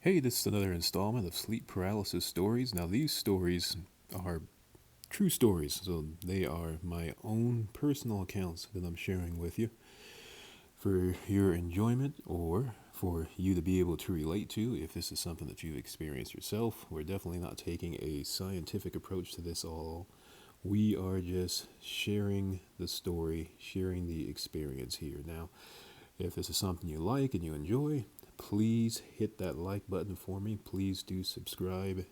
Hey, this is another installment of Sleep Paralysis Stories. Now, these stories are true stories, so they are my own personal accounts that I'm sharing with you for your enjoyment or for you to be able to relate to if this is something that you've experienced yourself. We're definitely not taking a scientific approach to this all. We are just sharing the story, sharing the experience here. Now, if this is something you like and you enjoy, please hit that like button for me. Please do subscribe.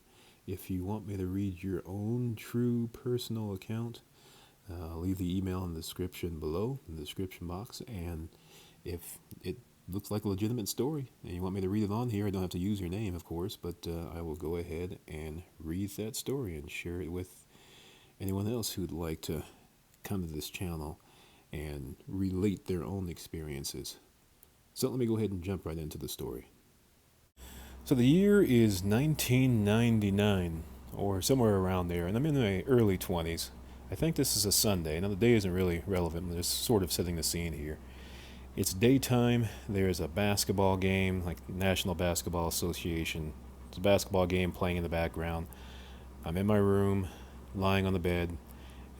If you want me to read your own true personal account, leave the email in the description below, in the description box. And if it looks like a legitimate story and you want me to read it on here, I don't have to use your name, of course, but I will go ahead and read that story and share it with anyone else who'd like to come to this channel and relate their own experiences. So let me go ahead and jump right into the story. So the year is 1999, or somewhere around there, and I'm in my early 20s. I think this is a Sunday. Now, the day isn't really relevant, I'm just sort of setting the scene here. It's daytime, there's a basketball game, like National Basketball Association. It's a basketball game playing in the background. I'm in my room, lying on the bed,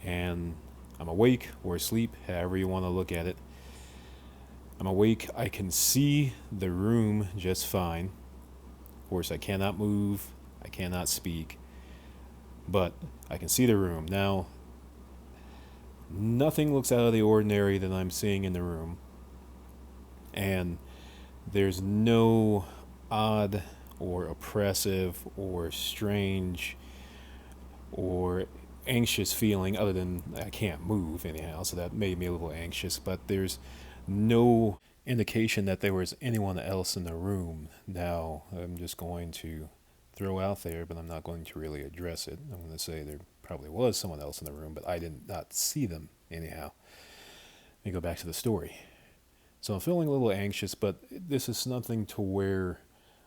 and I'm awake or asleep, however you want to look at it. I'm awake. I can see the room just fine. Of course, I cannot move. I cannot speak. But I can see the room. Now, nothing looks out of the ordinary that I'm seeing in the room. And there's no odd or oppressive or strange or anxious feeling other than I can't move anyhow, so that made me a little anxious, but there's no indication that there was anyone else in the room. Now, I'm just going to throw out there, but I'm not going to really address it. I'm going to say there probably was someone else in the room, but I did not see them anyhow. Let me go back to the story. So I'm feeling a little anxious, but this is nothing to where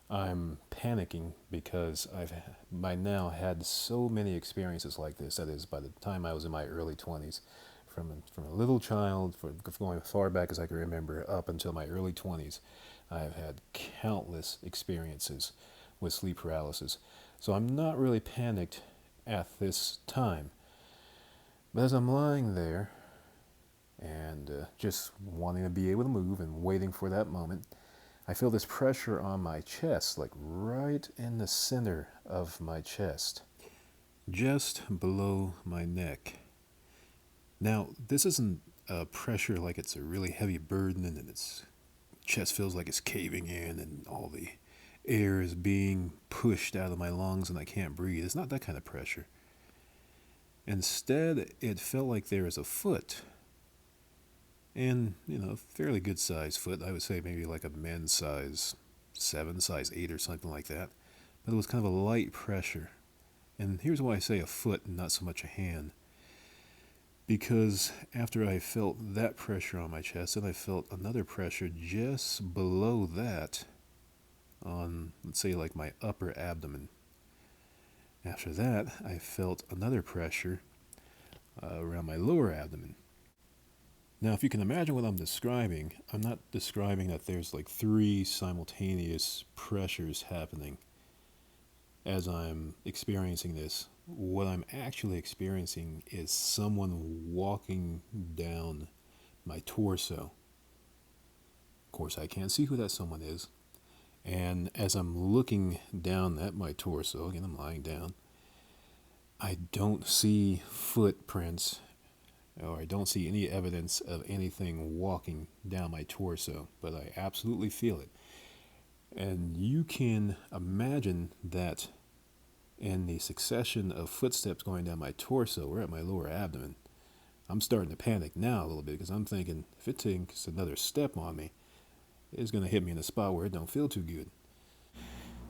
I'm panicking because I've by now had so many experiences like this. That is, by the time I was in my early 20s, from a little child, going far back as I can remember, up until my early 20s, I've had countless experiences with sleep paralysis. So I'm not really panicked at this time. But as I'm lying there and just wanting to be able to move and waiting for that moment, I feel this pressure on my chest, like right in the center of my chest, just below my neck. Now, this isn't a pressure like it's a really heavy burden and its chest feels like it's caving in and all the air is being pushed out of my lungs and I can't breathe. It's not that kind of pressure. Instead, it felt like there is a foot, and a fairly good sized foot. I would say maybe like a men's size 7, size 8 or something like that. But it was kind of a light pressure. And here's why I say a foot and not so much a hand. Because after I felt that pressure on my chest, then I felt another pressure just below that on, let's say, like my upper abdomen. After that, I felt another pressure around my lower abdomen. Now, if you can imagine what I'm describing, I'm not describing that there's like 3 simultaneous pressures happening as I'm experiencing this. What I'm actually experiencing is someone walking down my torso. Of course, I can't see who that someone is. And as I'm looking down at my torso, again, I'm lying down, I don't see footprints or I don't see any evidence of anything walking down my torso, but I absolutely feel it. And you can imagine that in the succession of footsteps going down my torso or at my lower abdomen, I'm starting to panic now a little bit because I'm thinking if it takes another step on me, it's going to hit me in a spot where it don't feel too good.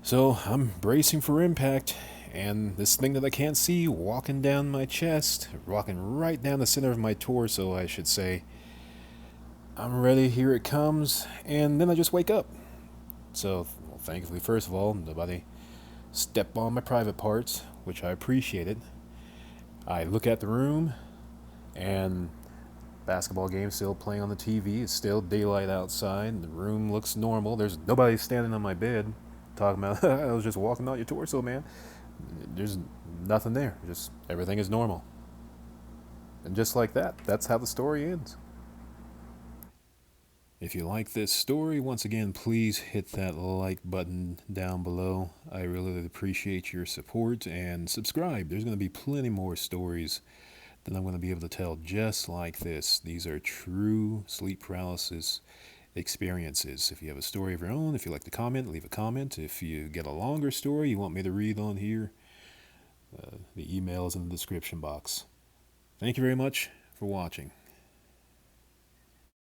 So I'm bracing for impact, and this thing that I can't see walking down my chest, walking right down the center of my torso, I should say. I'm ready, here it comes, and then I just wake up. So, thankfully, first of all, nobody stepped on my private parts, which I appreciated. I look at the room, and basketball game still playing on the TV. It's still daylight outside. The room looks normal. There's nobody standing on my bed talking about, I was just walking out your torso, man. There's nothing there. Just everything is normal. And just like that, that's how the story ends. If you like this story, once again, please hit that like button down below. I really appreciate your support, and subscribe. There's going to be plenty more stories that I'm going to be able to tell just like this. These are true sleep paralysis experiences. If you have a story of your own, if you like to comment, leave a comment. If you get a longer story you want me to read on here, the email is in the description box. Thank you very much for watching.